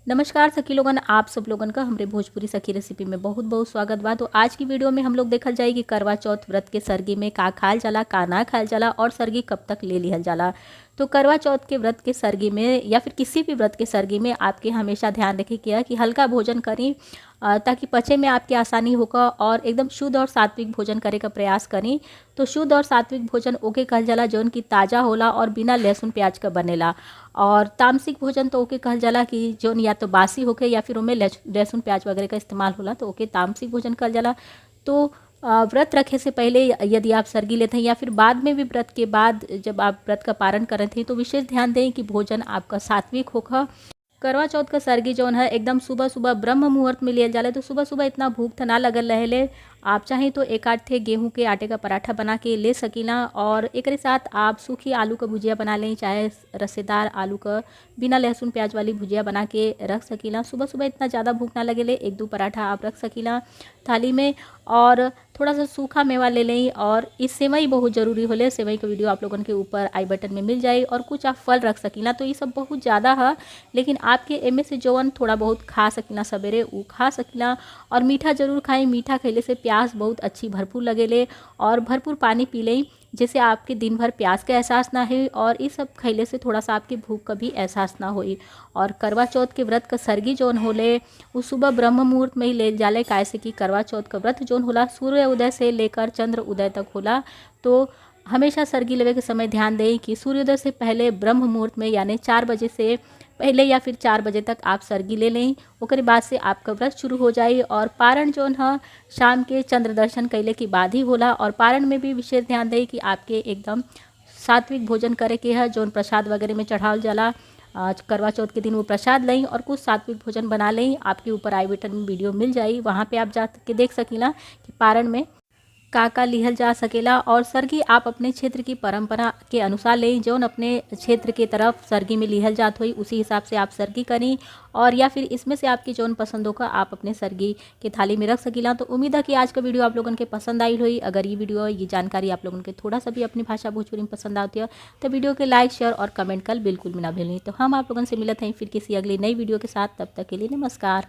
नमस्कार सखी लोगन, आप सब लोगन का हमरे भोजपुरी सखी रेसिपी में बहुत बहुत स्वागत बा। तो आज की वीडियो में हम लोग देखल जाए कि करवा चौथ व्रत के सरगी में का खायल जाला, का ना खायल जाला और सरगी कब तक ले लिहल जाला। तो करवा चौथ के व्रत के सरगी में या फिर किसी भी व्रत के सरगी में आपके हमेशा ध्यान रखे किया कि हल्का भोजन करें ताकि पचे में आपकी आसानी होगा और एकदम शुद्ध और सात्विक भोजन करे का प्रयास करें। तो शुद्ध और सात्विक भोजन ओके कहल जाला जौन की ताज़ा होला और बिना लहसुन प्याज का बनेला। और तामसिक भोजन तो ओके कहल जाला कि जौन या तो बासी होके या फिर उनमें लहसुन प्याज वगैरह का इस्तेमाल होला, तो ओके तामसिक भोजन कहल जाला। तो व्रत रखे से पहले यदि आप सरगी लेते हैं या फिर बाद में भी व्रत के बाद जब आप व्रत का पारण करते हैं तो विशेष ध्यान दें कि भोजन आपका सात्विक होगा। करवा चौथ का सरगी जौन है एकदम सुबह सुबह ब्रह्म मुहूर्त में लियल जाला। तो सुबह सुबह इतना भूख तो ना लगल रहेले, आप चाहें तो एक आध थे गेहूं के आटे का पराठा बना के ले सकीला और एक साथ आप सूखी आलू का भुजिया बना लें, चाहे रसेदार आलू का बिना लहसुन प्याज वाली भुजिया बना के रख सकीला। सुबह सुबह इतना ज़्यादा भूख ना लगेले, एक दो पराठा आप रख सकीला थाली में और थोड़ा सा सूखा मेवा ले लें। और इस सेवई बहुत ज़रूरी होले, सेवई का वीडियो आप लोगन के ऊपर आई बटन में मिल जाए। और कुछ आप फल रख सकीला। तो ये सब बहुत ज़्यादा है, लेकिन आपके एमे से जौन थोड़ा बहुत खा सकीला सवेरे वो खा सकीला। और मीठा जरूर खाएं, मीठा खैले से प्यास बहुत अच्छी भरपूर लगेले। और भरपूर पानी पी लें जिससे आपके दिन भर प्यास का एहसास ना हो और ये सब खैले से थोड़ा सा आपकी भूख का भी एहसास ना हो। और करवा चौथ के व्रत का सरगी जौन होले वो सुबह ब्रह्म मुहूर्त में ही ले जाले, कैसे कि करवा चौथ का व्रत जौन होला सूर्य उदय से लेकर चंद्र उदय तक होला। तो हमेशा सरगी लेवे के समय ध्यान दें कि सूर्योदय से पहले ब्रह्म मुहूर्त में यानी 4 बजे से पहले या फिर 4 बजे तक आप सरगी ले लें। उसके बाद से आपका व्रत शुरू हो जाए। और पारण जौन है शाम के चंद्र दर्शन कैले के बाद ही होला। और पारण में भी विशेष ध्यान दें कि आपके एकदम सात्विक भोजन करे के है, जौन प्रसाद वगैरह में चढ़ावल जाला। करवा चौथ के दिन वो प्रसाद लें और कुछ सात्विक भोजन बना लें। आपके ऊपर आई बटन में वीडियो मिल जाए, वहाँ पे आप जा के देख सकीला कि पारण में का लिहल जा सकेला। और सरगी आप अपने क्षेत्र की परंपरा के अनुसार लें, जौन अपने क्षेत्र के तरफ सरगी में लिहल जात हुई उसी हिसाब से आप सरगी करें। और या फिर इसमें से आपकी जौन पसंद होगा आप अपने सरगी के थाली में रख सकीला। तो उम्मीद है कि आज का वीडियो आप लोगों के पसंद आई हुई। अगर ये वीडियो ये जानकारी आप लोगों के थोड़ा सा भी अपनी भाषा भोजपुरी में पसंद आती है तो वीडियो के लाइक शेयर और कमेंट कर बिल्कुल भी ना भूलें। तो हम आप लोगों से मिलते हैं फिर किसी अगली नई वीडियो के साथ, तब तक के लिए नमस्कार।